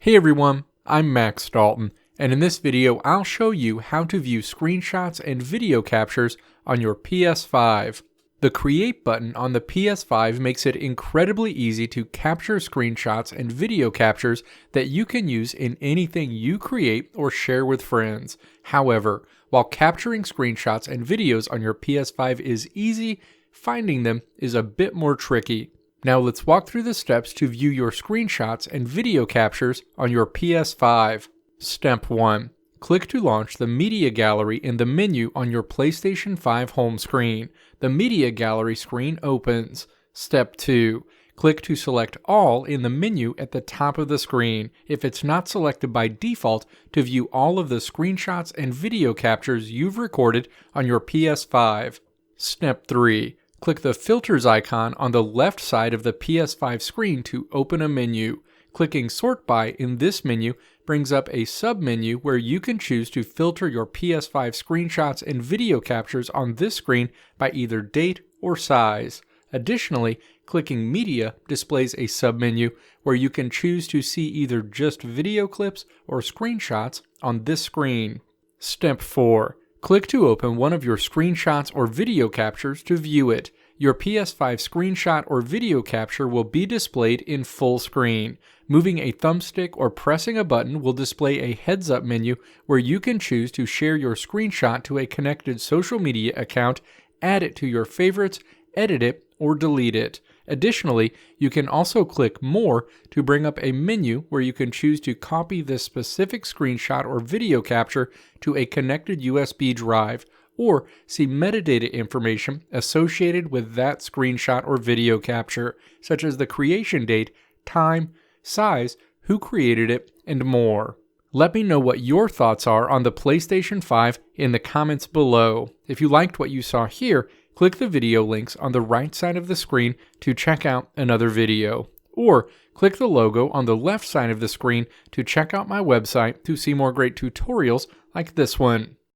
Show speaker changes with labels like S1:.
S1: Hey everyone, I'm Max Dalton, and in this video I'll show you how to view screenshots and video captures on your PS5. The Create button on the PS5 makes it incredibly easy to capture screenshots and video captures that you can use in anything you create or share with friends. However, while capturing screenshots and videos on your PS5 is easy, finding them is a bit more tricky. Now let's walk through the steps to view your screenshots and video captures on your PS5. Step 1. Click to launch the Media Gallery in the menu on your PlayStation 5 home screen. The Media Gallery screen opens. Step 2. Click to select All in the menu at the top of the screen, if it's not selected by default, to view all of the screenshots and video captures you've recorded on your PS5. Step 3. Click the Filters icon on the left side of the PS5 screen to open a menu. Clicking Sort By in this menu brings up a sub-menu where you can choose to filter your PS5 screenshots and video captures on this screen by either date or size. Additionally, clicking Media displays a sub-menu where you can choose to see either just video clips or screenshots on this screen. Step 4. Click to open one of your screenshots or video captures to view it. Your PS5 screenshot or video capture will be displayed in full screen. Moving a thumbstick or pressing a button will display a heads-up menu where you can choose to share your screenshot to a connected social media account, add it to your favorites, edit it, or delete it. Additionally, you can also click More to bring up a menu where you can choose to copy this specific screenshot or video capture to a connected USB drive, or see metadata information associated with that screenshot or video capture, such as the creation date, time, size, who created it, and more. Let me know what your thoughts are on the PlayStation 5 in the comments below. If you liked what you saw here, click the video links on the right side of the screen to check out another video. Or click the logo on the left side of the screen to check out my website to see more great tutorials like this one.